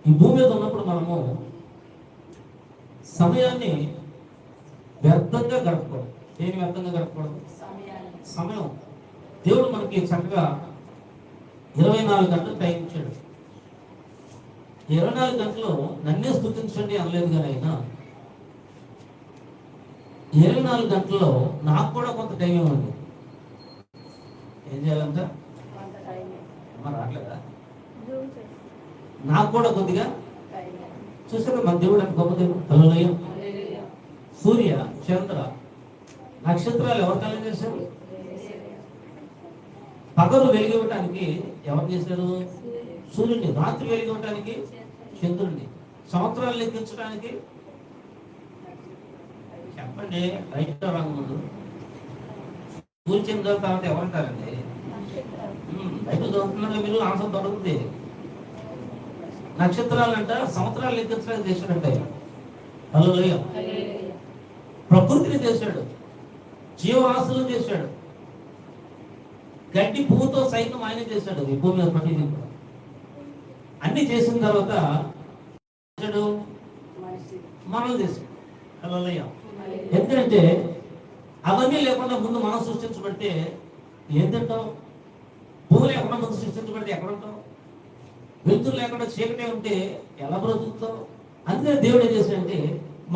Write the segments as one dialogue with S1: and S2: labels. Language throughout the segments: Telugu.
S1: ఈ భూమి మీద ఉన్నప్పుడు మనము సమయాన్ని వ్యర్థంగా గడపకూడదు. దేని వ్యర్థంగా గడపకూడదు? సమయం. దేవుడు మనకి చక్కగా 24 గంటలు టైం ఇచ్చాడు. 24 గంటలు నన్నే స్తుతించండి అనలేదు, కానీ అయినా 24 గంటల్లో నాకు కూడా కొంత టైం ఇవ్వండి. ఏం చేయాలంట? రావట్లేదా? నాకు కూడా కొద్దిగా చూసారా మన దేవుడు అంటే గొప్ప దేవుడు. హల్లెలూయా. సూర్య, చంద్ర, నక్షత్రాలు ఎవరు కలెక్ట్ చేశారు? పగలు వెలిగివ్వటానికి ఎవరు చేశారు? సూర్యుడిని. రాత్రి వెలిగివ్వటానికి చంద్రుడిని. సంవత్సరాలు లెక్కించడానికి చెప్పండి, రైట్ రాంగ్ ముందు సూర్య చంద్ర తర్వాత ఎవరంటారండి? బైబిల్ చదువుతున్నారు మీరు, ఆన్సర్ దొరుకుతుంది. నక్షత్రాలంట సంవత్సరాలు లెక్కించడానికి చేశాడంటే. హల్లెలూయా. ప్రకృతిని చేశాడు, జీవరాశులను చేశాడు, గడ్డి పువ్వుతో సైతం ఆయన చేశాడు. ఈ భూమి మీద ప్రతిదీ కూడా అన్ని చేసిన తర్వాత మనం చేశాడు. హల్లెలూయా. ఎందుకంటే అవన్నీ లేకుండా ముందు మనం సృష్టించబడితే ఏం తింటావు? భూమి లేకుండా ముందు సృష్టించబడితే ఎక్కడ ఉంటావు? వెలుతురు లేకుండా చీకటే ఉంటే ఎలా బ్రతుకుతావు? అందుకే దేవుడు ఏం చేశాడంటే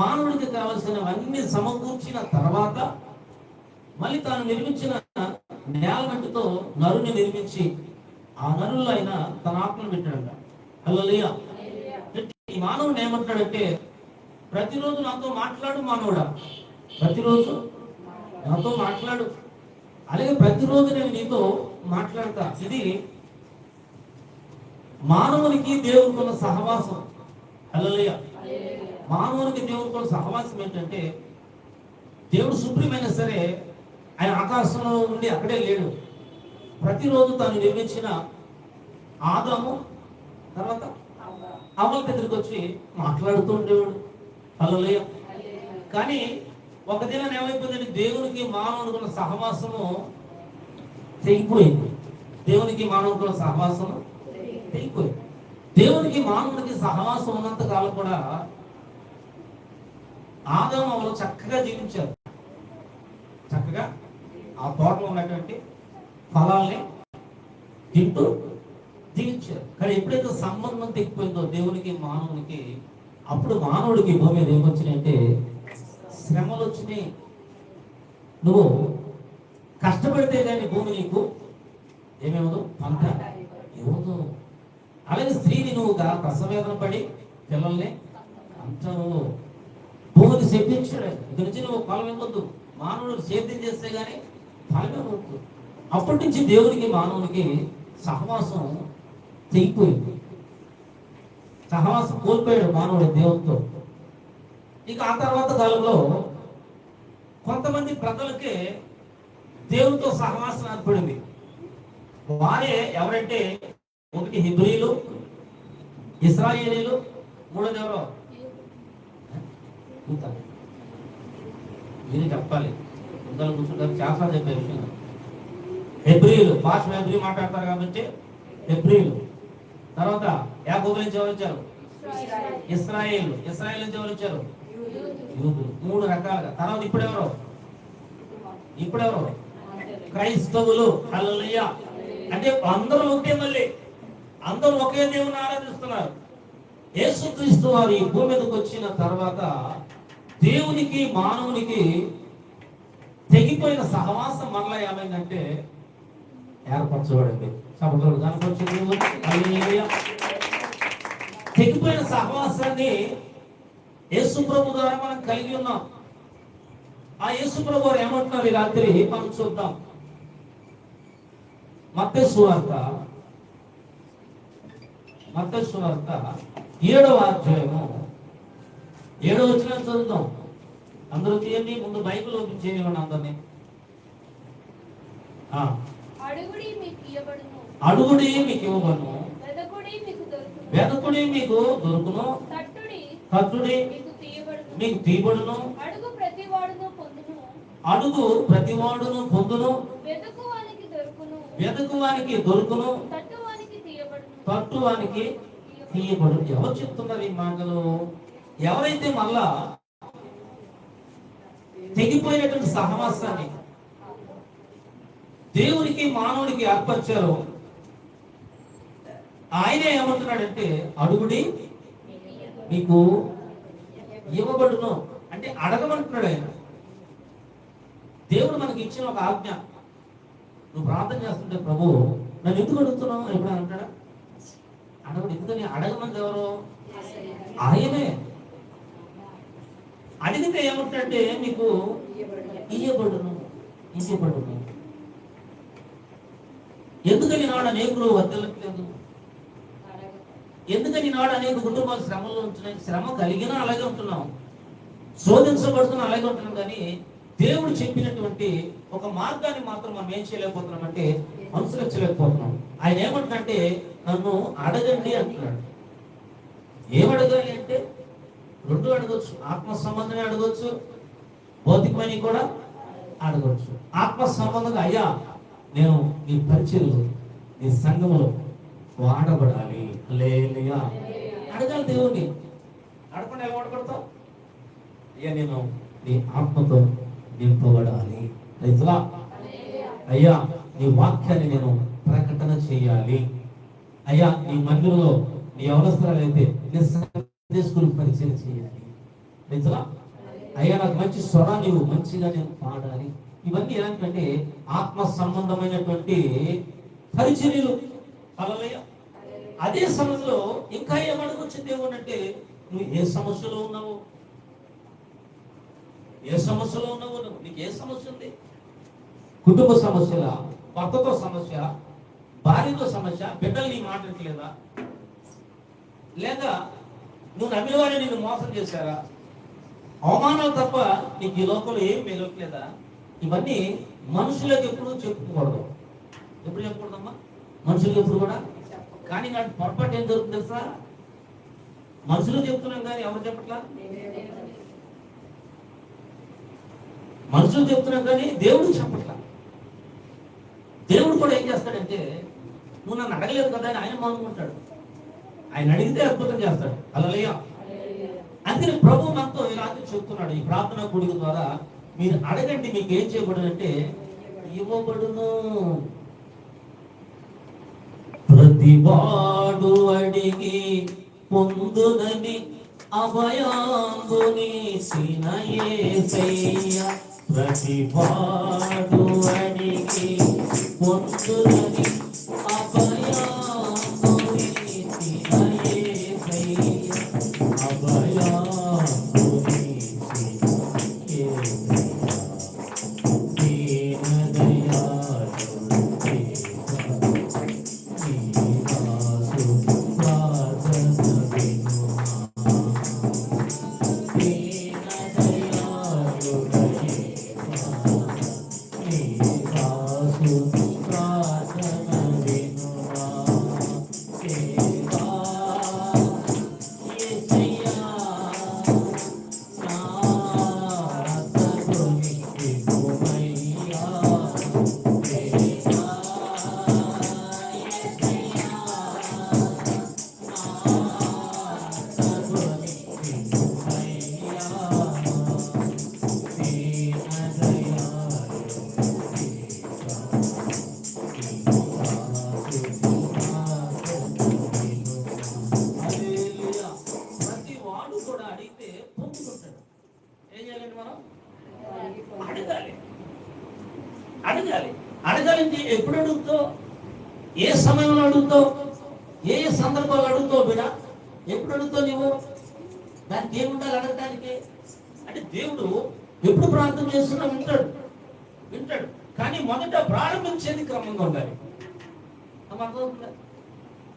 S1: మానవుడికి కావలసినవన్నీ సమకూర్చిన తర్వాత మళ్ళీ తాను నిర్మించిన నేలమట్టితో నరుని నిర్మించి ఆ నరుల్లో ఆయన తన ఆత్మను పెట్టాడంట. హల్లెలూయా. ఈ మానవుడు ఏమంటాడంటే ప్రతిరోజు నాతో మాట్లాడు మానవుడా, ప్రతిరోజు నాతో మాట్లాడు, అలాగే ప్రతిరోజు నేను నీతో మాట్లాడతా. ఇది మానవునికి దేవునికి ఉన్న సహవాసం. హల్లెలూయా. మానవునికి దేవునికి ఉన్న సహవాసం ఏంటంటే దేవుడు సుప్రీమైనా సరే ఆయన ఆకాశంలో ఉండి అక్కడే లేడు. ప్రతిరోజు తాను నిర్మించిన ఆదాము తర్వాత అవ్వల దగ్గరికి వచ్చి మాట్లాడుతూ ఉండేవాడు. హల్లెలూయా. కానీ ఒక దినం ఏమైపోయిందంటే దేవునికి మానవునికి ఉన్న సహవాసము తెగిపోయింది. దేవునికి మానవునికి ఉన్న సహవాసము తెగిపోయింది. దేవునికి మానవునికి సహవాసం ఉన్నంత కాలం కూడా ఆదాము అవ్వలు చక్కగా జీవించారు. చక్కగా ఆ తోటలో ఉన్నటువంటి ఫలాల్ని తింటూ జీవించారు. కానీ ఎప్పుడైతే సంబంధం తెగిపోయిందో దేవునికి మానవునికి, అప్పుడు మానవుడికి భూమి మీద ఏమొచ్చినాయంటే శ్రమలు వచ్చినాయి. నువ్వు కష్టపడితే కానీ భూమి నీకు ఏమేమదు? పంట ఇవ్వదు. అలాగే స్త్రీని నువ్వు ప్రసవేదన పడి పిల్లల్ని అంటావు. భూమిని శపించాడు. ఇది నుంచి నువ్వు ఫలం ఇవ్వద్దు, మానవుడు సేద్యం చేస్తే గానీ ఫలం ఇవ్వద్దు. అప్పటి నుంచి దేవునికి మానవునికి సహవాసం తెగిపోయింది. సహవాసం కోల్పోయాడు మానవుడు దేవునితో. ఇక ఆ తర్వాత కాలంలో కొంతమంది ప్రజలకే దేవునితో సహవాసం ఏర్పడింది. వారే ఎవరంటే ఒకటి హెబ్రీలు, ఇశ్రాయేలీలు, మూడోది ఎవరో మీరు చెప్పాలి. ఇందులో కూర్చుంటారు చాలా చెప్పే విషయం. హెబ్రీలు భాష హెబ్రీ మాట్లాడతారు కాబట్టి హెబ్రీలు. తర్వాత యాకోబు నుంచి ఎవరు వచ్చారు? ఇశ్రాయేల్. ఇశ్రాయేల్ నుంచి ఎవరు వచ్చారు? యూదులు. 3 రకాలుగా. తర్వాత ఇప్పుడెవరు? క్రైస్తవులు. హల్లెలూయా. అంటే అందరూ ఒకే, మళ్ళీ అందరూ ఒకే దేవుని ఆరాధిస్తున్నారు. యేసుక్రీస్తు వారు ఈ భూమి మీదకి వచ్చిన తర్వాత దేవునికి మానవునికి తెగిపోయిన సహవాసం మరలా ఏమైందంటే ఏర్పరచబడింది. సభలో కనపరిచింది. తెగిపోయిన సహవాసాన్ని యేసు ప్రభు ద్వారా మనం కలిగి ఉన్నాం. ఆ యేసు ప్రభు వారు ఏమంటున్నారు ఈ రాత్రి మనం చూద్దాం. మత్తయి సువార్త 7వ అధ్యాయము 7వ వచనం చదువుతాం. అందరూ తీయండి. ముందు బైబిల్ ఓపెన్ చేయనివ్వండి అందరినీ. అడుగుడి మీకు ఇవ్వబడును, వెదకుడి మీకు దొరుకును, తట్టుడి మీకు తీయబడును, అడుగు ప్రతివాడును పొందును, వెదకువానికి దొరుకును, తట్టువానికి తీయబడును. ఎవరు చెప్తున్నారు ఈ మాటలు? ఎవరైతే మళ్ళా తెగిపోయినటువంటి సహవాసాన్ని దేవునికి మానవుడికి ఏర్పరిచారో ఆయనే ఏమంటున్నాడంటే, అడుగుడి మీకు ఇవ్వబడును అంటే అడగమంటున్నాడు ఆయన. దేవుడు మనకి ఇచ్చిన ఒక ఆజ్ఞ. నువ్వు ప్రార్థన చేస్తుంటే, ప్రభు నన్ను ఎందుకు అడుగుతున్నావు ఎప్పుడైనా అంటాడా? అడగడు. ఎందుకని? అడగమంది ఎవరు? ఆయనే. అడిగితే ఏమంటాడంటే, మీకు ఇయ్యబడును. ఎందుకని నాడు అనేకులు వర్దలట్లేదు? ఎందుకని నాడు అనేక కుటుంబాలు శ్రమలో ఉంటున్నాయి? శ్రమ కలిగినా అలాగే ఉంటున్నాం, శోధించబడుతున్నా అలాగే ఉంటున్నాం. కానీ దేవుడు చెప్పినటువంటి ఒక మార్గాన్ని మాత్రం మనం ఏం చేయలేకపోతున్నాం అంటే అనుసరించలేకపోతున్నాం. ఆయన ఏమంటున్నాడంటే, నన్ను అడగండి అంటున్నాడు. ఏమడగాలి అంటే రెండు అడగొచ్చు. ఆత్మ సంబంధమే అడగొచ్చు, భౌతికమైన కూడా అడగొచ్చు. ఆత్మ సంబంధంగా, అయ్యా నేను నీ పరిచయలు నీ సంఘములో వాడబడాలి, హల్లెలూయా అడగాలి దేవుణ్ణి. అడగకుండా ఎలా వాడబడతావు? అయ్యా నేను నీ ఆత్మతో నింపబడాలి, అయ్యా నీ వాక్యాన్ని నేను ప్రకటన చేయాలి, అయ్యా నీ మందిరంలో నీ అవసరాలైతే స్కూల్ పరిచయం చేయాలి, అయ్యా నాకు మంచి స్వరం నీవు మంచిగా నేను పాడాలి. ఇవన్నీ ఎలాంటివంటే ఆత్మ సంబంధమైనటువంటి పరిచర్యలు. హల్లెలూయా. అదే సమయంలో ఇంకా ఏమడగొచ్చు దేవుడు అంటే, నువ్వు ఏ సమస్యలో ఉన్నావు, నువ్వు నీకు ఏ సమస్య ఉంది? కుటుంబ సమస్యల, భర్తతో సమస్య, భార్యతో సమస్య, బిడ్డలు నీ మాట వినట్లేదా, లేదా నువ్వు నమ్మిన వారిని నిన్ను మోసం చేశారా, అవమానాలు తప్ప నీకు ఈ లోకంలో ఏం మిగలట్లేదా? ఇవన్నీ మనుషులకు ఎప్పుడు చెప్పుకోకూడదు. ఎప్పుడు చెప్పకూడదమ్మా మనుషులకు ఎప్పుడు కూడా. కానీ నాకు పొరపాటు ఏం జరుగుతుంది తెలుసా? మనుషులు చెప్తున్నాం కానీ ఎవరు చెప్పట్లా? మనుషులు చెప్తున్నాం కానీ దేవుడు చెప్పట్లా. దేవుడు కూడా ఏం చేస్తాడంటే, నువ్వు నన్ను అడగలేదు కదా అని ఆయన మానుకుంటాడు. ఆయన అడిగితే అద్భుతం చేస్తాడు. హల్లెలూయా. అందుకని ప్రభు మనతో ఇలాంటి చెప్తున్నాడు ఈ ప్రార్థనా కూడిక ద్వారా, మీరు అడగండి మీకు ఏం చేయబడునంటే ఇవ్వబడును. ప్రతివాడు అడిగి పొందునని అభయాంబునీసిన యేసయ్య, ప్రతివాడు అడిగి పొందునని అభయాంబునీసిన యేసయ్య, అడగాలి. ఎప్పుడు అడుగుతావు? ఏ సమయంలో అడుగుతావు? ఏ సందర్భాలు అడుగుతావు? బిడ్డ ఎప్పుడు అడుగుతావు నువ్వు? దానికి ఏముండాలి అడగడానికి? అంటే దేవుడు ఎప్పుడు ప్రార్థన చేస్తున్నా వింటాడు. కానీ మొదట ప్రారంభించేది క్రమంగా ఉండాలి.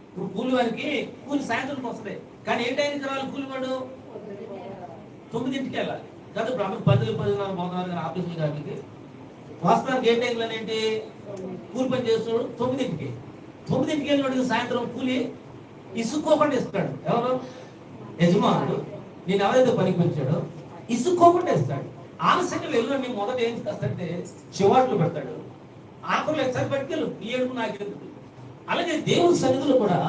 S1: ఇప్పుడు కూలి వారికి కూలి సాయంత్రంకి వస్తుంది, కానీ ఏ టైంకి రావాలి కూలివాడు? 9ంటికి వెళ్ళాలి కదా. బ్రాహ్మణ్ 10:10 మోదనాలు కానీ ఆఫీసులు గారికి వాస్తవానికి ఏ టైంలో ఏంటి కూలి పని చేస్తున్నాడు? 9ంటికి వెళ్ళినోడికి సాయంత్రం కూలి ఇసుక్కోకుండా ఇస్తాడు. ఎవరు? యజమానుడు. నేను ఎవరైతే పనికి వచ్చాడో ఇసుక్కోకుండా ఇస్తాడు. ఆలస్యంగా వెళ్ళండి మొదట ఏం చేస్తాడంటే చివాట్లు పెడతాడు. ఆకులు ఒకసారి పట్టుకెళ్ళు, ఈ ఏడుపు నాకెందుకు. అలాగే దేవుని సన్నిధిలో కూడా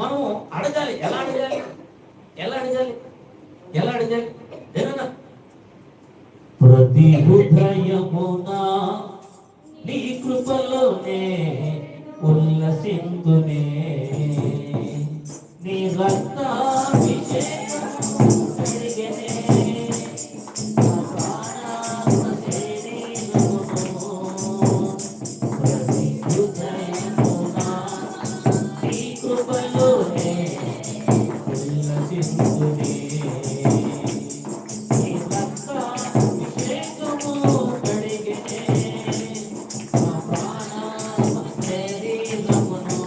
S1: మనం అడగాలి. ఎలా అడగాలి? ఎలా అడగాలి? ఎలా అడగాలి? ఏదన్నా ప్రతి హృదయమున నీ కృపలోనే ఉల్లసింతునే, నీ రక్తాభిషేకం కలిగెనే, నా ప్రాణాత్మ శరీరమును. ప్రతి హృదయమున నీ కృపలోనే ఉల్లసింతునే, నీ రక్తాభిషేకము కలిగెనే, నా ప్రాణాత్మ శరీరమును.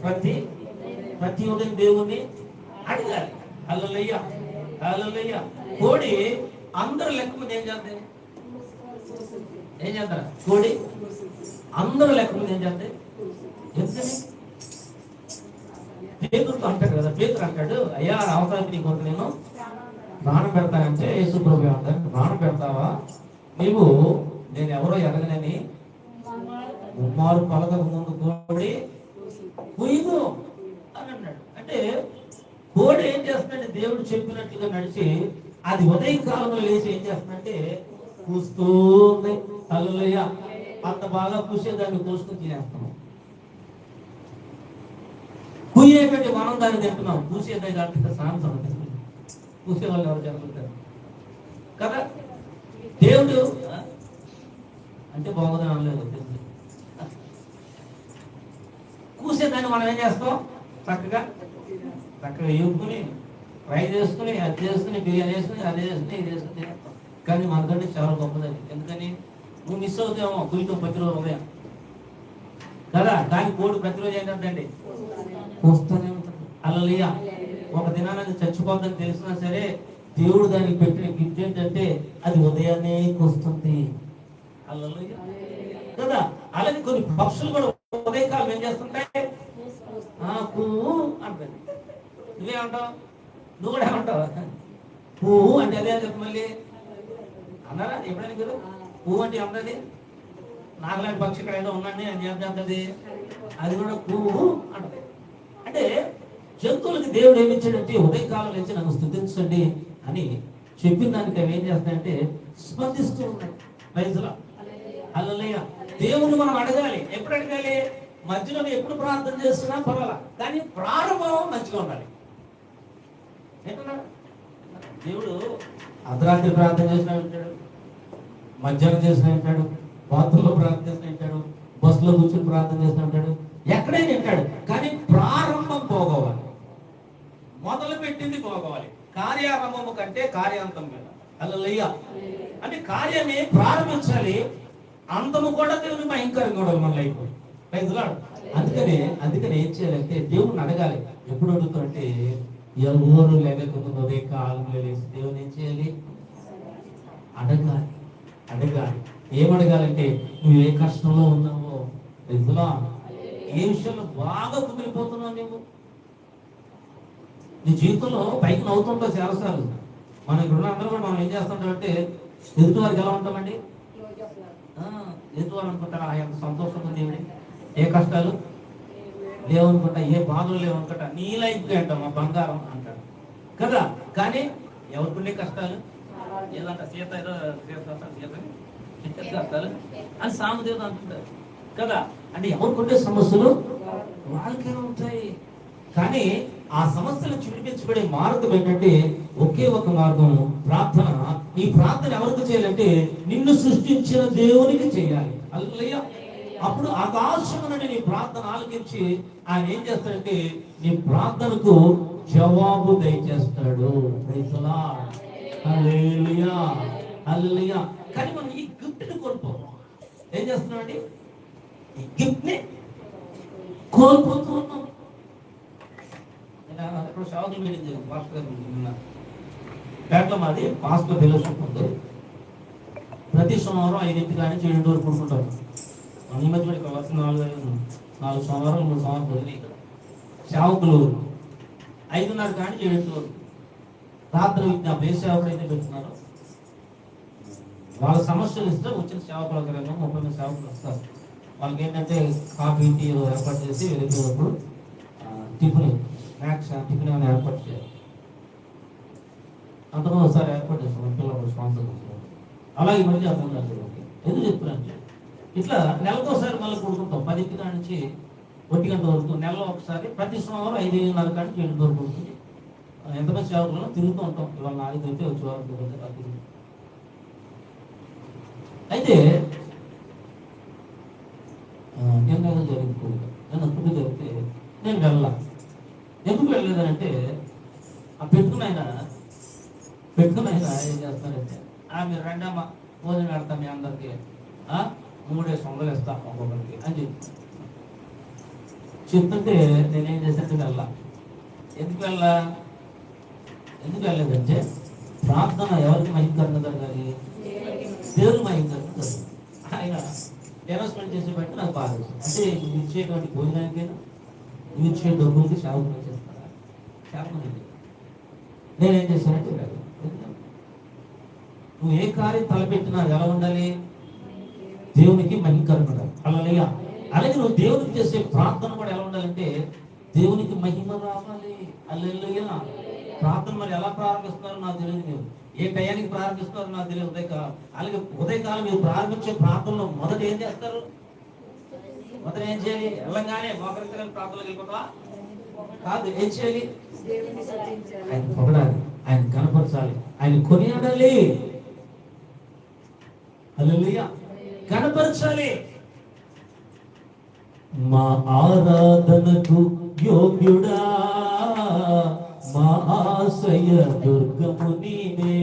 S1: ప్రతి ప్రతి ఉదయం దేవుణ్ణి అడగాలి. హల్లెలూయా, హల్లెలూయా. కోడి అందరు లెక్క ముందు ఏం చేస్తాయి? ఏం చేస్తారు? కోడి అందరూ లెక్క ముందు ఏం చేస్తాయి? ఎందుకని? పేతురుతో అంటాడు కదా, పేతురు అంటాడు, అయ్యా అవసరానికి నీ కొరకు నేను ప్రాణం పెడతానంటే యేసు ప్రభువు అంటారు, ప్రాణం పెడతావా నీవు? నేను ఎవరో ఎరగనని ముమ్మారు పలకకు ముందు కోడి కుయ్యదు అని అన్నాడు. అంటే కోడి ఏం చేస్తుందంటే దేవుడు చెప్పినట్లుగా నడిచి అది ఉదయ కాలంలో లేచి ఏం చేస్తుందంటే కూస్తుంది. హల్లెలూయా. అంత బాగా కూసేదాన్ని కూసుకుని తినేస్తాం. కూయేటువంటి మనం దాన్ని తింటున్నాం. కూసేదాన్ని దాంట్లో సాయంత్రం కూసే వాళ్ళు ఎవరు జరుగుతారు కదా. దేవుడు అంటే బాగుందని అనలేదు. కూసేదాన్ని మనం ఏం చేస్తాం? చక్కగా వేపుకుని ఫ్రై చేసుకుని అది చేసుకుని బిర్యానీ వేసుకుని అది చేసుకుని ఇది చేసుకుని తినేస్తాం. కానీ మనకంటే చాలా గొప్పదండి. ఎందుకని? నువ్వు మిస్ అవుతావేమో కుయ్యతో ప్రతిరోజు ఉదయం కదా. కానీ కోడి ప్రతిరోజు ఏంటంటే కూస్తూనే ఉంటుంది. హల్లెలూయా. ఒక దినాన్ని చచ్చిపోద్దని తెలిసినా సరే దేవుడు దానికి పెట్టిన గిఫ్ట్ ఏంటంటే అది ఉదయాన్నే కూస్తుంది. హల్లెలూయా కదా. అలాగే కొన్ని పక్షులు కూడా ఉదయకాలం ఏం చేస్తుంటాయి? పువ్వు అంటుంది. నువ్వేమంటావు? నువ్వు కూడా ఏమంటావు? పువ్వు అంటే అదే చెప్పు. మళ్ళీ అన్నారా ఎప్పుడైనా మీరు? పువ్వు అంటే ఏమన్నది? నాగలాంటి పక్షి ఇక్కడ ఏదో ఉందండి అని చెప్తుంది, అది కూడా పువ్వు అంటది. అంటే జంతువులకి దేవుడు ఏమిచ్చాడంటే ఉదయకాలం నుంచి నన్ను స్తుతించండి అని చెప్పిన దానికి అవి ఏం చేస్తాయంటే స్పందిస్తూ ఉన్నాయి. ప్రైజ్లా. హల్లెలూయా. దేవుణ్ణి మనం అడగాలి. ఎప్పుడు అడగాలి? మధ్యలో ఎప్పుడు ప్రార్థన చేస్తున్నా పర్వాలా, కానీ ప్రారంభం మంచిగా ఉండాలి. ఏంటన్నాడు? దేవుడు అర్ధరాత్రి ప్రార్థన చేసినా వింటాడు, మధ్యాహ్నం చేసినా వింటాడు, బాత్రూంలో ప్రార్థన చేసినా వింటాడు, బస్సులో కూర్చొని ప్రార్థన చేసినా వింటాడు, ఎక్కడైనా వింటాడు. కానీ ప్రారంభం పోగోవాలి, మొదలు పెట్టింది పోగోవాలి. కార్యారంభము కంటే కార్యాంతం మీద. హల్లెలూయా. అంటే కార్యాన్ని ప్రారంభించాలి, అంతము కూడా దేవుని భయంకరంగా కూడా మన లైఫ్. అందుకని ఏం చేయాలంటే దేవుణ్ణి అడగాలి. ఎప్పుడు అడుగుతారంటే ఎవరు లేకపోతే ఉదయ కాలంలో లేచి దేవుని ఏం చేయాలి? అడగాలి. అడగాలి. ఏమడగాలంటే నువ్వు ఏ కష్టంలో ఉన్నావో, ఏ విషయంలో బాగా కుమిలిపోతున్నావు, నువ్వు నీ జీవితంలో పైకి నవ్వుతుంటావు చాలాసార్లు. మనం ఇక్కడ ఉన్న అందరూ కూడా మనం ఏం చేస్తుంటామంటే ఎదుటి వారికి ఎలా ఉంటామండి? ఎదుటి వారు అనుకుంటారా ఎంత సంతోషంగా ఉంది, ఏ కష్టాలు లేవనుకుంటా, ఏ బాధలు లేవనుకుంటా, నీ లైఫ్ అంటాం మా బంగారం అంటాడు కదా. కానీ ఎవరికుండే కష్టాలు ఏదంట? సీత ఏదో కష్టాలు అని సామదేవుడు అంటుంటారు కదా. అంటే ఎవరికుండే సమస్యలు వాళ్ళకే ఉంటాయి. కానీ ఆ సమస్యలు చిడిపించబడే మార్గం ఏంటంటే ఒకే ఒక మార్గం, ప్రార్థన. ఈ ప్రార్థన ఎవరికి చేయాలంటే నిన్ను సృష్టించిన దేవునికి చేయాలి. హల్లెలూయా. అప్పుడు ఆకాశం నుండి నీ ప్రార్థన ఆలకించి ఆయన ఏం చేస్తాడంటే నీ ప్రార్థనకు జవాబు దయచేస్తాడు. Praise the Lord. Hallelujah, hallelujah. కానీ మనం ఈ గిఫ్ట్ ని కోల్పోతాం. ఏం చేస్తున్నామండి? ఈ గిఫ్ట్ ని కోల్పోతూ ఉన్నాం. ఇప్పుడు షావుకి మీటింగ్ జరిగింది పాస్టర్ గారు పేటలో. మాది పాస్టర్ ఫెలోషిప్ ఉంది. ప్రతి సోమవారం 5 నుంచి 7 వరకు కూడుకుంటారు. ఈ మధ్య ఇక్కడ వచ్చిన 4 సోమవారాలు 3 సోమవారం వదిలి ఇక్కడ సేవకులు 5:30 కానీ 7 వరకు రాత్రి విజ్ఞాపన ఏ సేవకుడు అయితే పెడుతున్నారో వాళ్ళ సమస్యలు ఇస్తే వచ్చిన సేవకులకు 30 మంది సేవకులు వస్తారు. వాళ్ళకి ఏంటంటే కాఫీ టీ ఏర్పాటు చేసి వెళ్ళిపోయినప్పుడు టిఫిన్ స్నాక్స్ టిఫిన్ ఏమైనా ఏర్పాటు చేయాలి. అంతకు ఒకసారి ఏర్పాటు చేస్తాం పిల్లలు స్పాన్సర్ చేస్తారు. అలాగే మళ్ళీ అర్థం కాదు. ఎందుకు చెప్తున్నాను, ఇట్లా నెలకోసారి మళ్ళీ కూడుకుంటాం 10 నుంచి 1 గంట వరకు. నెలలో ఒకసారి ప్రతి సోమవారం 5:30 నుంచి 7 వరకు ఉంటుంది. ఎంతమంది సేవకులను తిరుగుతూ ఉంటాం. ఇవాళ 4 అయితే వచ్చేవారు. అయితే నేను జరిగింది కోరిక. నేను అప్పుడు జరిగితే నేను వెళ్ళా. ఎందుకు వెళ్ళలేదంటే ఆ పెట్టుకున్న ఆయన ఏం చేస్తారంటే మీరు రెండమ్మ భోజనం పెడతాం మీ అందరికి 3 వందలు ఇస్తాం ఒక్కొక్కరికి అని చెప్తుంటే నేనేం చేశానంటే వెళ్ళా. ఎందుకు వెళ్ళలేదంటే ప్రార్థన ఎవరికి మహికరణ జరగాలి? దేవుని మహికరణ జరగాలి. ఆయన అనౌన్స్మెంట్ చేసే బట్టి నాకు బాగా అంటే ఇచ్చేటువంటి భోజనానికైనా ఇచ్చే డబ్బులకి సేవకులు చేస్తారా? సేవకులు నేనేం చేశానంటే నువ్వు ఏ కార్యం తలపెట్టినా ఎలా ఉండాలి? దేవునికి మహిమకరంగా ఉండాలి. హల్లెలూయా. అలాగే నువ్వు దేవునికి చేసే ప్రార్థన కూడా ఎలా ఉండాలంటే దేవునికి మహిమ రావాలి. హల్లెలూయా. ప్రార్థన మరి ఎలా ప్రారంభిస్తున్నారో నాకు తెలియదు. మీరు ఏ టయానికి ప్రారంభిస్తున్నారో నాకు తెలియదు. అలాగే ఉదయకాలం మీరు ప్రారంభించే ప్రార్థనలో మొదట ఏం చేస్తారు? మొదట ఏం చేయాలి? వెళ్ళంగానే మోకరించగల ప్రార్థనలు వెళ్ళిపోతావా? కాదు, ఏం చేయాలి? ఆయన పొగడాలి, ఆయన కనపరచాలి, ఆయన కొనియాడాలి. హల్లెలూయా. కనపరచాలి. మా ఆరాధనకు యోగ్యుడా, మా ఆశ్రయ దుర్గము నీవే.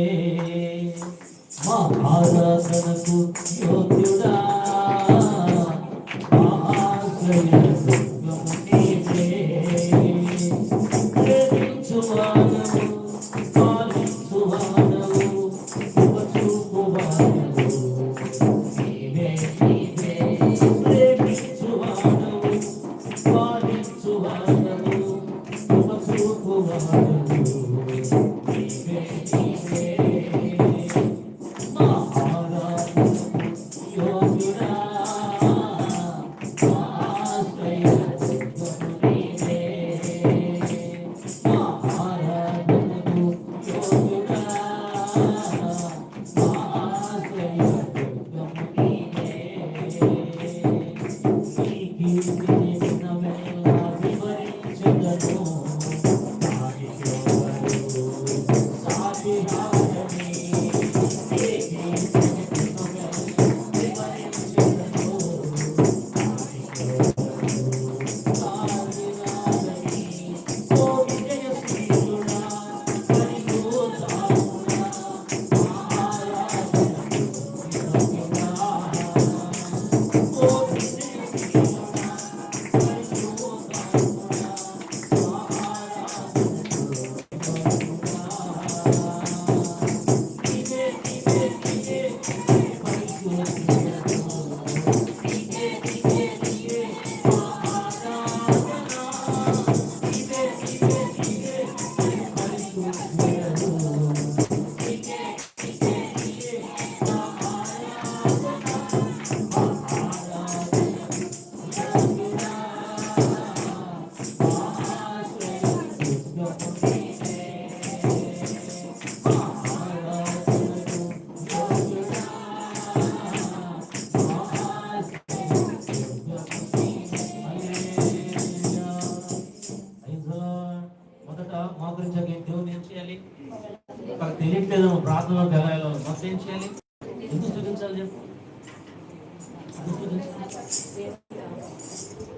S1: మా ఆరాధనకు యోగ్యుడా, మా ఆశ్రయ దుర్గము నీవే. ప్రేమించువాడవు, పాలించువాడవు, చూపువాడవు నీవే. ప్రేమించువాడవు, పాలించువాడవు, చూపువాడవు నీవే. మా ఆరాధనకు యోగ్యుడా, మా ఆశ్రయ ప్రార్థనలోకి ఎలా వెళ్ళాలి? మొత్తం ఏం చేయాలి? ఎందుకు స్థుతించాలి చెప్పు?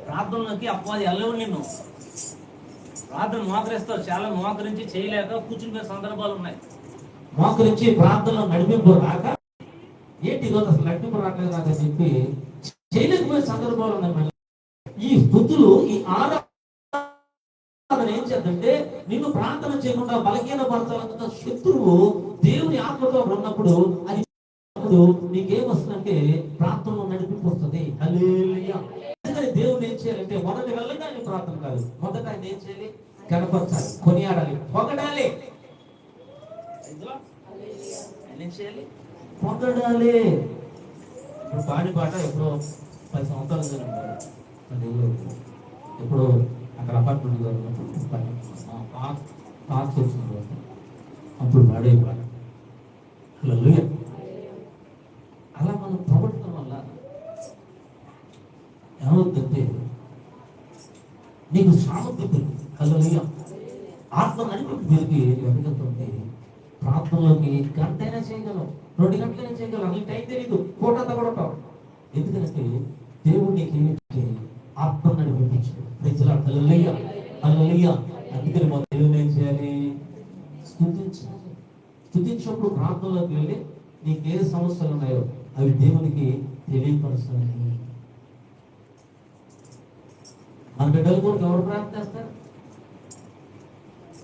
S1: ప్రార్థనలోకి అపవాది వెళ్ళవు. నిన్ను ప్రార్థన మోకరిస్తారు. చాలా మోకరించి చేయలేక కూర్చుని సందర్భాలు ఉన్నాయి. మోకరించి ప్రార్థనలో నడిపింపు రాక, ఏంటి ఈరోజు అసలు నడిపింపు రావట్లేదు నాకు అని చెప్పి చేయలేకపోయే సందర్భాలు ఉన్నాయి. ఈ స్థుతులు, ఈ ఆరాధన ఏం చేద్దంటే నిన్ను ప్రార్థన చేయకుండా బలహీనపరచాలన్న శత్రువు దేవుని ఆత్మతో ఉన్నప్పుడు అది నీకేమొస్తుందంటే ప్రార్థనలో నడిపింపు వస్తుంది. హల్లెలూయా. దేవుడు ఏం చేయాలంటే మొదటి వెళ్ళగా ఆయన ప్రార్థన కాదు, మొదట ఆయన ఏం చేయాలి? కనపరచాలి, కొనియాడాలి, పొగడాలి. ఏం చేయాలి? పొగడాలి. ఇప్పుడు పాట ఎప్పుడో 10 సంవత్సరాలు జరిగింది. ఎప్పుడో అక్కడ అపార్ట్మెంట్ పార్క్స్ వచ్చింది, అప్పుడు పాడే పాట. హల్లెలూయా. అలా మనం పొగడటం వల్ల ఏమవుతుందంటే నీకు సామర్థ్యం పెరిగింది. హల్లెలూయా. ఆత్మ నడిపి పెరిగి వెనకతుంటే ప్రార్థనలోకి గంటైనా చేయగలం, 2 గంటలైనా చేయగలం. అసలు టైం తెలియదు, పూటంతా కూడా ఉంటాం. ఎందుకంటే దేవుడు నీకు ఏమిటంటే ఆత్మ నడిపించాడు. హల్లెలూయా, హల్లెలూయా. అందుకని మన దేవుని ఏం చేయాలి? స్తుతించాలి. స్తుతించినప్పుడు ప్రార్థనలోకి వెళ్ళి నీకు ఏ సమస్యలు ఉన్నాయో అవి దేవునికి తెలియపరచాలి. మన బిడ్డలు కూడా ఎవరు ప్రార్థన చేస్తారు?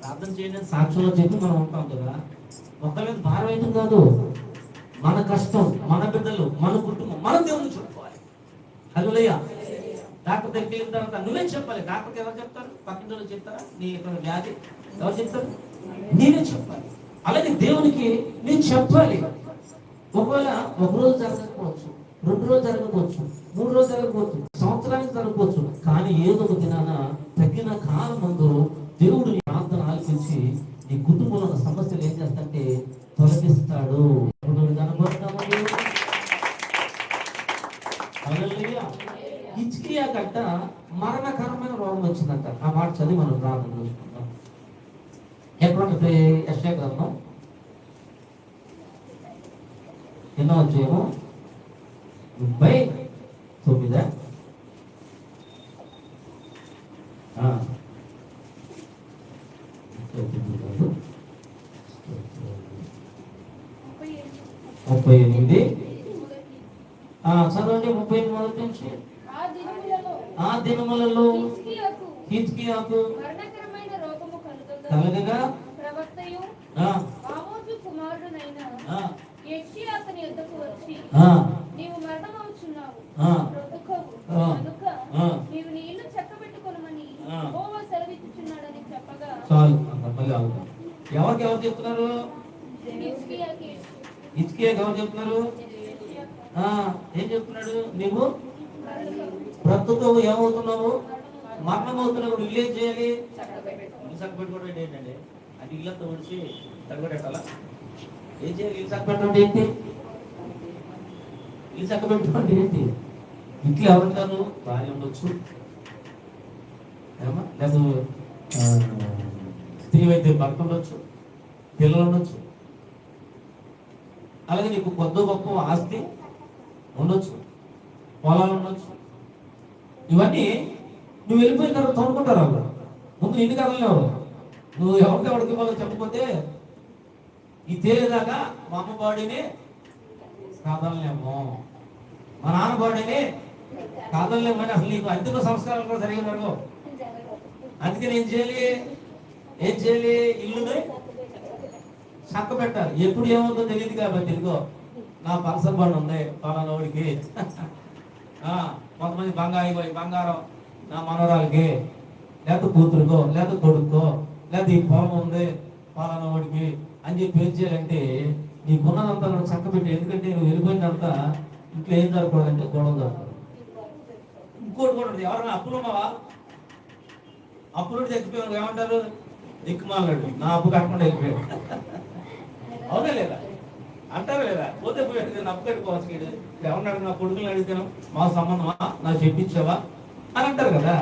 S1: ప్రార్థన చేయడానికి సాక్ష్యంలో చెప్పి మనం ఉంటాం కదా. ఒకరి మీద భారం వేయడం కాదు, మన కష్టం, మన బిడ్డలు, మన కుటుంబం, మనం దేవుని చెప్పుకోవాలి. హల్లెలూయా. డాక్టర్ దగ్గరికి వెళ్ళిన తర్వాత నువ్వే చెప్పాలి. డాక్టర్కి ఎవరు చెప్తారు? పక్కన చెప్తారా? నీ ఇక్కడ వ్యాధి ఎవరు చెప్తారు? నేనే చెప్పాలి. అలాగే దేవునికి నేను చెప్పాలి. ఒకవేళ 1 రోజు జరగకపోవచ్చు, 2 రోజులు జరగకపోవచ్చు, 3 రోజులు జరగకపోవచ్చు, సంవత్సరానికి జరగకపోవచ్చు. కానీ ఏదో ఒక దినాన తగిన కాలం ముందు దేవుడు నీ ప్రార్థన ఆలకించి నీ కుటుంబంలో ఉన్న సమస్యలు ఏం చేస్తాడంటే తొలగిస్తాడు. హిజ్కియా కట్ట మరణకరమైన రోగం వచ్చిందంట. ఆ మాట చదివి మనం ప్రార్థన చేసుకుంటాం. ఎక్కడ యెషయా గ్రంథం ఎన్నో అధ్యాయము 39. చదవండి 38 మొదటి నుంచి. ఆ దినములలో హిజ్కియాకు కలగగా
S2: ఆమోజు కుమారుడైన యెషయా అతని యొద్దకు వచ్చి, నీవు మరణమవుచున్నావు, బ్రతుకవు కనుక నీవు నీ ఇల్లు చక్కబెట్టుకొనమని యెహోవా సెలవిచ్చుచున్నాడని చెప్పగా.
S1: చాలు. ఎవరికి ఎవరు చెప్తున్నారు? హిజ్కియాకి ఎవరు చెప్తున్నారు? ఏం చెప్తున్నాడు? నీవు బ్రతుకవు, ఏమవుతున్నావు? మరణమవుతున్నావు. ఇల్లు ఏం చేయాలి? ఇల్లు చక్కబెట్టుకోవడం ఏంటండి? అది ఇల్లంతా ఒడిచి తగ్గబెట్టాలా? ఏం చేయాలి? ఇల్లు చక్కబెట్టడం ఏంటి? ఇల్లు చక్కబెట్టుకోవడం ఏంటి? ఇంట్లో ఎవరుంటారు? భార్య ఉండొచ్చు, లేదా స్త్రీ అయితే భర్త ఉండొచ్చు, పిల్లలు ఉండొచ్చు, అలాగే నీకు కొద్ది గొప్ప ఆస్తి ఉండొచ్చు, పొలాలు ఉండొచ్చు. ఇవన్నీ నువ్వు వెళ్ళిపోయిన తర్వాత తోడుకుంటారు. వాళ్ళు ముందు నిన్ను కదలేవు. నువ్వు ఎవరికి ఇవ్వాలో చెప్పకపోతే ఈ తేలేదాకా మా అమ్మ బాడీని కాదలేము, మా నాన్న బాడీని కాదలేము అని అసలు నీకు అంతిమ సంస్కారాలు కూడా సరిగా జరగవు. అందుకని ఏం చేయాలి? ఇల్లుని చక్క పెట్టాలి. ఎప్పుడు ఏమవుతుందో తెలియదు కాబట్టి ఇదిగో నా పల్సర్ బండి ఉంది పలానోడికి, కొంతమంది బంగారం నా మనవరాలకి, లేకపోతే కూతురుకో, లేకపోతే కొడుకో, లేకపోతే ఈ పొలం ఉంది పలానోడికి అని చెప్పి ఏం చేయాలంటే నీకున్నదంతా కూడా చక్క పెట్టి. ఎందుకంటే నువ్వు వెళ్ళిపోయినంతా ఇంట్లో ఏం జరగకూడదంటే గొడవ జరగదు. ఇంకోటి కూడా ఉంటుంది. ఎవరైనా అప్పులు ఉన్నావా? అప్పులు ఎక్కిపోయాను ఏమంటారు? దిక్కుమాలాడు, నా అప్పు కట్టకుండా ఎక్కిపోయాడు. అవునా లేదా? అంటారు లేదా? పోతే పోయాడు, నేను అప్పు కట్టుకోవచ్చు. ఏమన్నాడు? నా కొడుకుని అడిగితేను మా సంబంధమా, నాకు చెప్పించావా అని అంటారు కదా.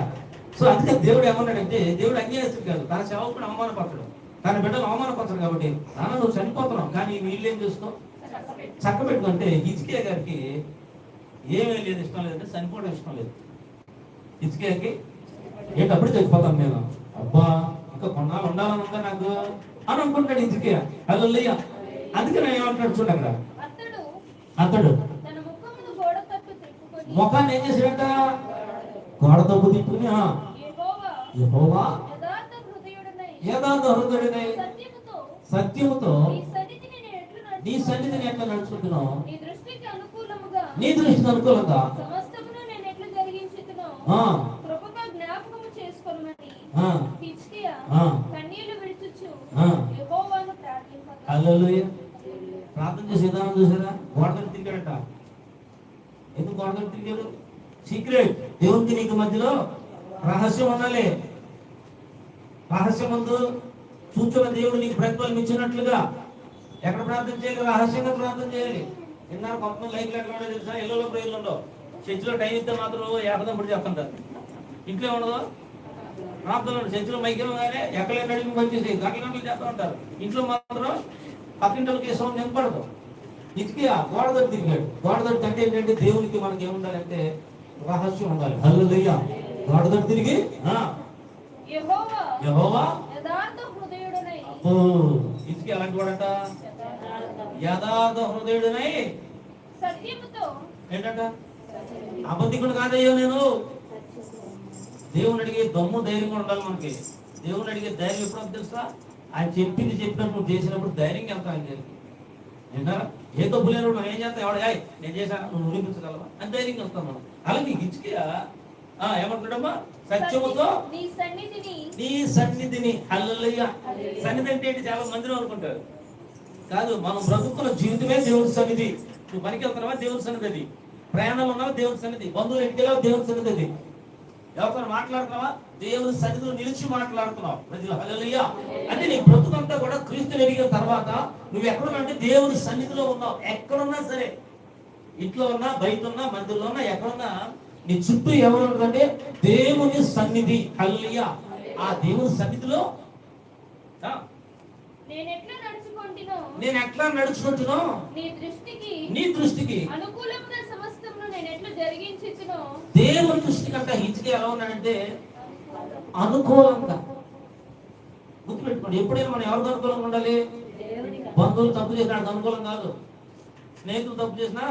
S1: సో అందుకే దేవుడు ఏమన్నాడంటే, దేవుడు అన్యాయస్తుడు కాదు, తన సేవకుడు అవమానపరచడం, తన బిడ్డలు అవమానపరచరు కాబట్టి నాన్న నువ్వు చనిపోతున్నావు, కానీ వీళ్ళు ఏం చేసుకో చక్క పెట్టుకుంటే హిజ్కియా గారికి ఏమీ లేదు, ఇష్టం లేదంటే చనిపోవడం ఇష్టం లేదు. హిజ్కియాకి ఏంటి అప్పుడు చచ్చిపోతాను నేను, అబ్బా ఇంకా కొన్నాళ్ళు ఉండాలని ఉందా నాకు అని అనుకుంటాడు హిజ్కియా. హల్లెలూయా. అందుకే నేను ఏమంటాడు చూడండి అక్కడ, అతడు ముఖాన్ని ఏం చేశాడట, గోడ తప్పు తిప్పుకుని యెహోవా యథార్థ హృదయుడనై సత్యముతో నీ సన్నిధిని ఎట్లా నడుచుకుంటున్నావు, నీ దృష్టికి అనుకూలంగా హల్లెలూయా. ప్రార్థన చేసే విధానం చూసారా, గోడలు తిరిగాడట. ఎందుకు గోడలు తిరిగాడు? సీక్రెట్. దేవునికి నీకు మధ్యలో రహస్యం ఉండాలి. రహస్యం ముందు చూచున్న దేవుడు నీకు ప్రతిఫలం ఇచ్చినట్లుగా ఎక్కడ ప్రార్థన చేయాలి? రహస్యంగా ప్రార్థన చేయాలి. నిన్నారు కొంతమంది లైఫ్ ఎక్కడ తెలుసా, ఇళ్ళలో ప్రేయర్లు ఉండవు. చర్చిలో టైం ఇస్తే మాత్రం ఏకదంపుడు చెప్తుంటారు. ఇంట్లో ఉండదు ప్రార్థనలు. చర్చిలో మైకేమగానే ఎక్కడ నడిపి వచ్చేసి గంటలు చేస్తూ ఉంటారు. ఇంట్లో మాత్రం పక్కింటలకి సౌండ్ నింపడదు. హిజ్కియా గోడ దగ్గర తిరిగాడు. గోడ దగ్గర అంటే ఏంటంటే దేవునికి మనకి ఏముండాలంటే రహస్యం ఉండాలి. హల్లెలూయా. గోడ దగ్గర తిరిగి యెహోవా హిజ్కియా అలాంటి వాడట, యథార్థ హృదయుడనై ఏంటంట, అబద్ధికుడు కాదయ్యో నేను. దేవుని అడిగే దమ్ము ధైర్యం కూడా ఉండాలి మనకి. దేవుని అడిగే ధైర్యం ఎప్పుడు తెలుసా, ఆయన చెప్పింది చెప్పినప్పుడు చేసినప్పుడు ధైర్యంగా వెళ్తాం ఆయనకి. ఏంటారా ఏ తప్పు లేరు మనం ఏం చేస్తాం, ఎవడ నేను చేశాను నువ్వు నిరూపించగలవా అని ధైర్యంగా వస్తాం మనం. అలాగే హిజ్కియా ఏమంటాడమ్మా, సత్యముతో నీ సన్నిధిని. హల్లెలూయా. సన్నిధి అంటే ఏంటి, చాలా మందిలో అనుకుంటారు. కాదు, మనం బ్రతుకున్న జీవితమే దేవుడి సన్నిధి. నువ్వు పనికి వెళ్తున్నావా, దేవుడి సన్నిధి అది. ప్రయాణంలో ఉన్నావా, దేవుడి సన్నిధి. బంధువులు ఇంటికి వెళ్ళావా, దేవుడి సన్నిధి అది. ఎవరితో మాట్లాడుతున్నావా, దేవుని సన్నిధిలో నిలిచి మాట్లాడుతున్నావు. ప్రజలు హల్లెలూయా. అంటే నీ బ్రతుకంతా కూడా క్రీస్తుని ఎరిగిన తర్వాత నువ్వు ఎక్కడున్నా అంటే దేవుని సన్నిధిలో ఉన్నావు. ఎక్కడున్నా సరే, ఇంట్లో ఉన్నా, బయట ఉన్నా, మందిరంలో ఉన్నా, ఎక్కడున్నా నీ చుట్టూ ఎవరు ఉంటుందంటే దేవుని సన్నిధి. హల్లెలూయా. ఆ దేవుని సన్నిధిలో నేను ఎట్లా నడుచుకుంటున్నాను, నీ దృష్టికి దేవుని దృష్టి కంటే హిజ్కియా ఎలా ఉన్నాడంటే అనుకూలంగా. గుర్తుపెట్టుకోండి, ఎప్పుడైనా మనం ఎవరికి అనుకూలంగా ఉండాలి? బంధువులు తప్పు చేసినా అది అనుకూలం కాదు, స్నేహితులు తప్పు చేసినా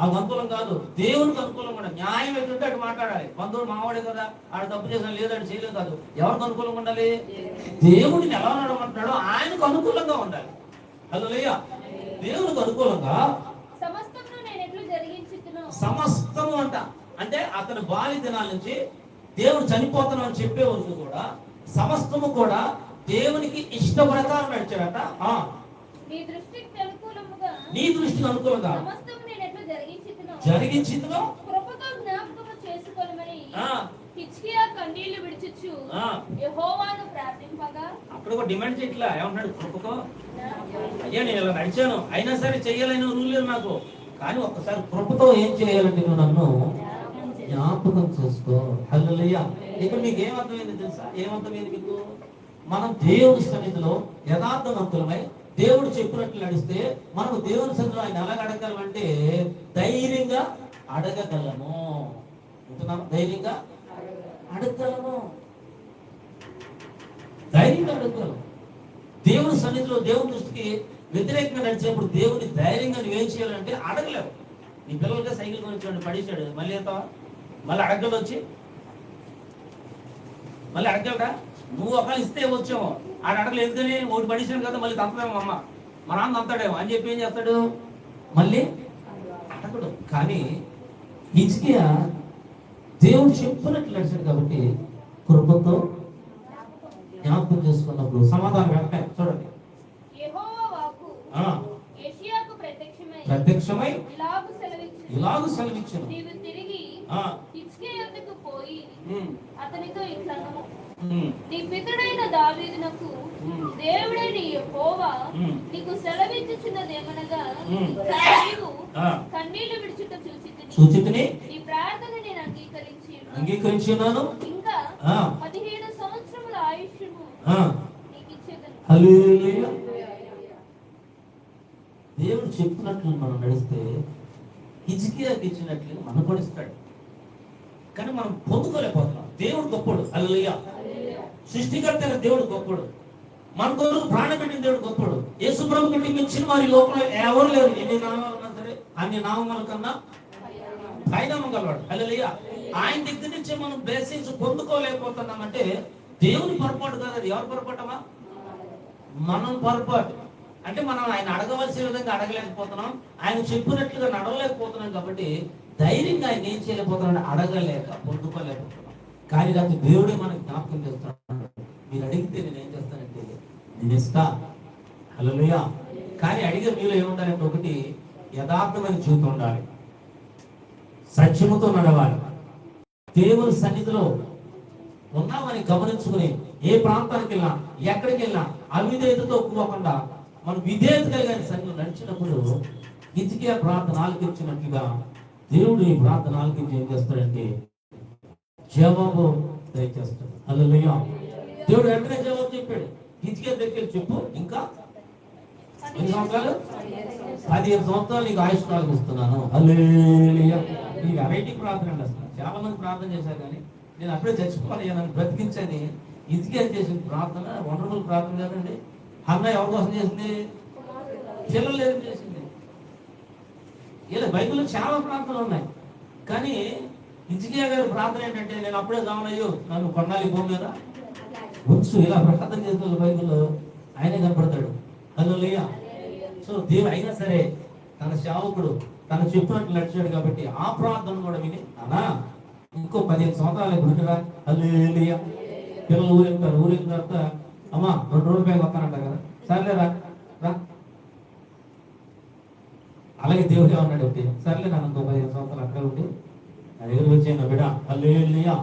S1: అది అనుకూలం కాదు. దేవునికి అనుకూలంగా ఉండాలి. న్యాయం ఎట్టుంటే అటు మాట్లాడాలి. బంధువులు మావాడే కదా, ఆడు తప్పు చేసినా లేదు, ఆడు చేయలేదు కాదు. ఎవరికి అనుకూలంగా ఉండాలి? దేవుడిని ఎలా నడమంటాడో ఆయనకు అనుకూలంగా ఉండాలి. హల్లెలూయా. దేవునికి అనుకూలంగా సమస్తము అంట. అంటే అతని బాల్య దినాల నుంచి దేవుడు చనిపోతున్నాం అని చెప్పే వరకు కూడా సమస్తము కూడా దేవునికి ఇష్ట ప్రకారం నడిచాడట. నీ దృష్టికి అనుకూలంగా జరిగించిందో అక్కడ ఒక డిమాండ్ చేయట్లా. ఏమన్నాడు? కృపకో అయ్యా నేను ఇలా నడిచాను, అయినా సరే చెయ్యాలని రూల్ లేదు నాకు, కానీ ఒక్కసారి కృపతో ఏం చేయాలంటే నువ్వు నన్ను జ్ఞాపకం చేసుకో. హల్లెలూయా. ఇక్కడ మీకు ఏమర్థమైంది తెలుసా? ఏమర్థమైంది మీకు? మనం దేవుని సన్నిధిలో యథార్థవంతులమై దేవుడు చెప్పినట్లు నడిస్తే మనకు దేవుని సన్నిధిలో ఆయన ఎలాగ అడగలమంటే ధైర్యంగా అడగగలము. ధైర్యంగా అడగగలము, ధైర్యంగా అడగగలము. దేవుని సన్నిధిలో దేవుని దృష్టికి వ్యతిరేకంగా నడిచేప్పుడు దేవుని ధైర్యంగా నువ్వేం చేయాలంటే అడగలేవు. నీ పిల్లలకి సైకిల్ కొనిచ్చాడు, పడేసాడు, మళ్ళీ ఎంత మళ్ళీ అడగలు వచ్చి మళ్ళీ అడగలరా? నువ్వు ఒకళ్ళు ఇస్తే వచ్చాము, ఆడ అడగలేదు కానీ ఒకటి పడేసాడు కదా, మళ్ళీ తంతమేమో అమ్మ మా నాన్న తంతాడేమో అని చెప్పి ఏం చేస్తాడు? మళ్ళీ అడగడు. కానీ హిజ్కియా దేవుడు చెప్పినట్లు నడిచాడు కాబట్టి కృపతో జ్ఞాపకం చేసుకున్నప్పుడు సమాధానం వెంటనే చూడండి. ప్రత్యక్షమై ఇలాగు సెలవిచ్చును,
S2: అతనితో ఇట్లా నీ పితడైన దావీదునకు దేవుడైన యెహోవా నీకు సెలవిచ్చుచున్నదేమనగా, నీవు కన్నీళ్లు విడుచుట చూచితిని, నీ ప్రార్థన నేను అంగీకరించున్నాను, ఇంకా 15 సంవత్సరముల ఆయుష్ను నీకు ఇచ్చేదను.
S1: హల్లెలూయా. దేవుడు చెప్పినట్లు మనం నడిస్తే హిజ్కియాకి ఇచ్చినట్లు మనకు కూడా ఇస్తాడు. కానీ మనం పొందుకోలేకపోతున్నాం. దేవుడు గొప్పడు. హల్లెలూయా. సృష్టికర్త అయిన దేవుడు గొప్పడు. మన కొరకు ప్రాణం పెట్టిన దేవుడు గొప్పడు. యేసు ప్రభు కంటే మించిన వారి లోకంలో ఎవరు లేరు. ఎన్ని నామాలు ఉన్నా సరే అన్ని నామముల కన్నా పైనామం గలవాడు. హల్లెలూయా. ఆయన దగ్గర నుంచి మనం బ్లెస్సింగ్స్ పొందుకోలేకపోతున్నామంటే దేవుని పొరపాటు కాదు, అది ఎవరు పొరపాటమా? మనం పొరపాటు. అంటే మనం ఆయన అడగవలసిన విధంగా అడగలేకపోతున్నాం, ఆయన చెప్పినట్లుగా నడవలేకపోతున్నాం. కాబట్టి ధైర్యంగా ఆయన ఏం చేయలేకపోతున్నాడు, అడగలేక పొందుకోలేకపోతున్నాం. కానీ దానికి దేవుడే మనకు జ్ఞాపకం చేస్తున్నాడు. మీరు అడిగితే నేను ఏం చేస్తానంటే నేను ఇస్తా. హల్లెలూయా. కానీ అడిగే మీరు ఏముండాలంటే, ఒకటి యథార్థమైన జీవితం ఉండాలి, సత్యముతో నడవాలి, దేవుని సన్నిధిలో ఉన్నామని గమనించుకుని ఏ ప్రాంతానికి వెళ్ళినా ఎక్కడికి వెళ్ళినా అవిధేయతతో ఒప్పుకోకుండా మనం విధేయత కలిగిన సన్నిధిలో నడిచినప్పుడు హిజ్కియా ప్రార్థన ఆలకించినట్లుగా దేవుడు ఈ ప్రార్థన ఆలకించి ఏం చేస్తాడంటే జవాబు దయచేస్తాడు. హల్లెలూయా. దేవుడు వెంటనే జవాబు చెప్పాడు. హిజ్కియా దగ్గర చెప్పు, ఇంకా ఎన్ని సంవత్సరాలు? 15 సంవత్సరాలు నీకు ఆయుష్కాలం ఇస్తున్నాను. హల్లెలూయా. ఈ వెరైటీ ప్రార్థన అండి. అసలు చాలా మంది ప్రార్థన చేశారు, కానీ నేను అప్పుడే చచ్చిపోవాలి, నన్ను బ్రతికించని హిజ్కియా చేసిన ప్రార్థన వండర్ఫుల్ ప్రార్థన కదండి. హన్నా ఎవరి కోసం చేసింది? పిల్లలు లేదు చేసింది. ఇలా బైబిల్లో చాలా ప్రార్థనలు ఉన్నాయి, కానీ హిజ్కియా గారి ప్రార్థన ఏంటంటే, నేను అప్పుడే కావాలయ్యో నన్ను కొన్నాళ్ళు భూమి మీద ఉంచు. ఇలా ప్రార్థన చేసిన బైబిల్లో ఆయనే కనపడతాడు. హల్లెలూయా. సో దేవుడు అయినా సరే తన సేవకుడు తను చెప్పినట్లు నడిచాడు కాబట్టి ఆ ప్రార్థన కూడా విని, అన్నా ఇంకో 15 సంవత్సరాలు గుడిరా. హల్లెలూయా. పిల్లలు ఊరెళ్తారు, ఊరిన తర్వాత అమ్మా 2 రోజుల పైకి వస్తానంటారు కదా, సర్లే రా రా. అలాగే దేవుడు ఏమన్నాడు అంటే, సర్లే నన్ను ఇంకో 15 సంవత్సరాలు అక్కడే ఉండి నా దగ్గర వచ్చేయండి బిడ్డ. హల్లెలూయా.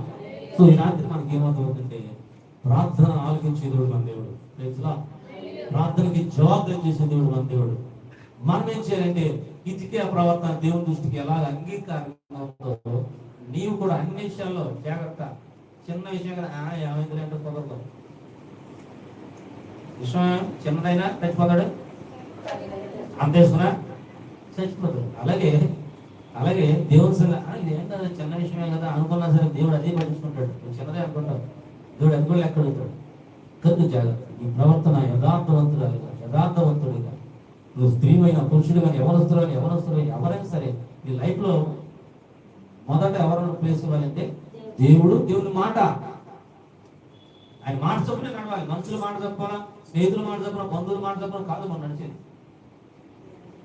S1: సో ఈ రాత్రి మనకి ఏమవుతుందంటే, ప్రార్థన ఆలకించే దేవుడు మన దేవుడు. ప్రార్థనకి జవాబు చేసే దేవుడు మన దేవుడు. మనం ఏం చేయాలంటే, హిజ్కియా ప్రవర్తన దేవుని దృష్టికి ఎలాగ అంగీకారంగా ఉందో నీవు కూడా అన్ని విషయాల్లో జాగ్రత్త. చిన్న విషయం కదా ఏమైంది అంటే కుదరదు. విషయం చిన్నదైనా చచ్చిపోతాడు, అంతేసుకున్నా చచ్చిపోతాడు. అలాగే అలాగే దేవుని సరే ఇదేం కదా చిన్న విషయమే కదా అనుకున్నా సరే దేవుడు అదే పట్టించుకుంటాడు. చిన్నదే అనుకుంటాడు, దేవుడు అది కూడా లెక్క అడుగుతాడు. కనుక జాగ్రత్త. ఈ ప్రవర్తన యథార్థవంతుడిగా నువ్వు స్త్రీమైనా పురుషుడు కానీ ఎవరొస్తున్నా ఎవరైనా సరే నీ లైఫ్ లో మొదట ఎవరైనా ప్లేస్ ఇవ్వాలంటే దేవుడు, దేవుని మాట. ఆయన మాట చొప్పునే నడవాలి. మనుషుల మాట చెప్పాలా, స్నేహితుల మాట చెప్పాలా, బంధువుల మాట చెప్పాలా కాదు మనం నడిచేది.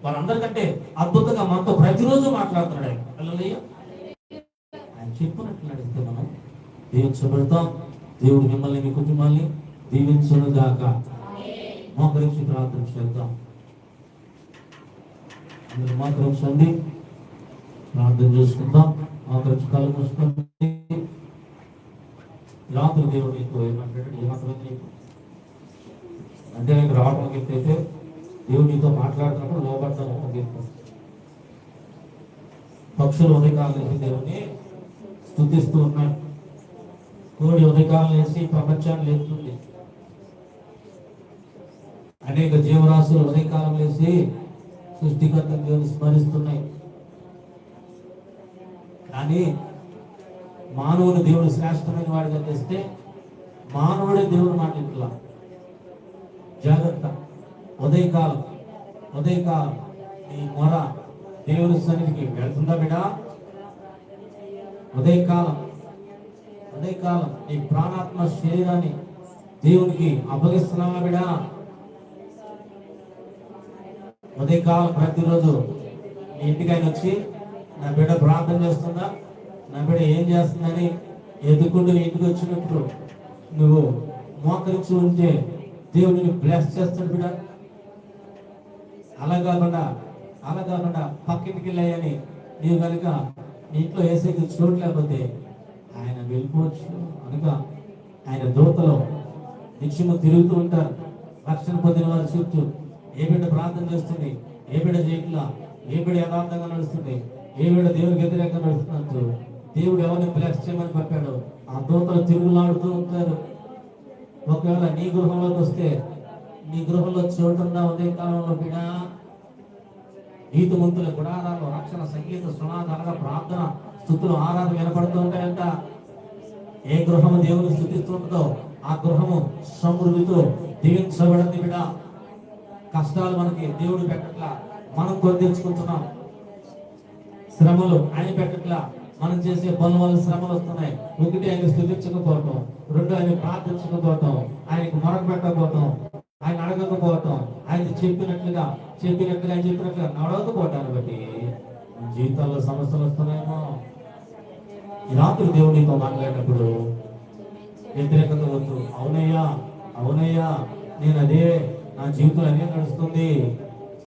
S1: వాళ్ళందరికంటే అద్భుతంగా మనతో ప్రతిరోజు మాట్లాడుతున్నాడు ఆయన. హల్లెలూయా. ఆయన చెప్పినట్లు నడిస్తే మనం దీవించబడతాం. దేవుడు మిమ్మల్ని మీ కుటుంబాన్ని దీవించునుగాక. మోకరించి ప్రార్థన చేద్దాం. అందరూ మోకరించండి, ప్రార్థన చేసుకుందాం. మోకరించి కళ్ళు మూసుకోండి. రాత్రి దేవుడు నీకు ఏమంటాడు? ఏమంటాడు నీకు అంటే నీకు రావడం గీత దేవుడు నీతో మాట్లాడుతున్నప్పుడు లోపడతాం ఒక గీత. పక్షులు ఉదయకాలం వేసి దేవుని స్తుతిస్తూ ఉన్నాయి. కోడి ఉదయకాలం వేసి ప్రపంచాన్ని లేస్తుంది. అనేక జీవరాశులు ఉదయకాలం వేసి సృష్టికర్త దేవుని స్మరిస్తున్నాయి. కానీ మానవుని దేవుడు శ్రేష్టమైన వాడిగా చేస్తే మానవుడే దేవుడు మాట ఇట్లా. జాగ్రత్త. ఉదయకాలం నీ మొర దేవుని సన్నిధికి వెళ్తుందా బిడ్డ? ఉదయకాలం నీ ప్రాణాత్మ శరీరాన్ని దేవునికి అప్పగిస్తున్నావా బిడ్డ? ఉదయకాలం ప్రతిరోజు నీ ఇంటికి ఆయన వచ్చి నా బిడ్డ ప్రార్థన చేస్తుందా, నా బిడ్డ ఏం చేస్తుందని ఎదుర్కొంటూ నీ ఇంటికి వచ్చినప్పుడు నువ్వు మోకరించి ఉంటే దేవుడిని బ్లెస్ చేస్తాడు బిడ్డ. అలా కాకుండా పక్కింటికి వెళ్ళాయని నీవు కనుక నీ ఇంట్లో వేసేది చోటు లేకపోతే ఆయన వెళ్ళిపోవచ్చు. కనుక ఆయన దూతలో నిత్యము తిరుగుతూ ఉంటారు. రక్షణ పొందిన వారి చుట్టూ ఏ బిడ్డ ప్రార్థన చేస్తుంది, ఏ బిడ్డ చేయట్లా, ఏ బిడ్డ యథార్థంగా నడుస్తుంది, ఏ బిడ్డ దేవుడికి వ్యతిరేకంగా నడుస్తున్నట్టు దేవుడు ఎవరిని బ్లెస్ చేయమని చెప్పాడు ఆ దూతలు తిరుగులాడుతూ ఉంటారు. ఒకవేళ నీ గృహంలోకి వస్తే నీ గృహంలో చోటుందా ఉదయ కాలంలో బిడా? నీతిమంతుల గుడారాల్లో రక్షణ సంగీత సునాదాలుగా ప్రార్థన స్తుతులు ఆరాధన వినపడుతూ ఉంటాయంట. ఏ గృహము దేవుని స్తుతిస్తుంటుందో ఆ గృహము సమృద్ధితో దీవించబడింది బిడా. కష్టాలు మనకి దేవుడు పెట్టట్లా, మనం కొని తెచ్చుకుంటున్నాం. శ్రమలు ఆయన పెట్టట్లా, మనం చేసే పనుల వల్ల శ్రమలు వస్తున్నాయి. ఒకటి ఆయన స్తుతించకపోవటం, రెండు ఆయన ప్రార్థించకపోవటం, ఆయనకు మొరకు పెట్టకపోవటం, ఆయన అడగకపోవటం, ఆయన చెప్పినట్లుగా ఆయన చెప్పినట్లుగా నడవకపోవటాన్ని బట్టి జీవితాల్లో సమస్యలు వస్తున్నాయేమో. ఈ రాత్రి దేవుడితో మాట్లాడినప్పుడు వ్యతిరేకత వద్దు. అవునయ్యా నేను అదే, నా జీవితం అదే నడుస్తుంది.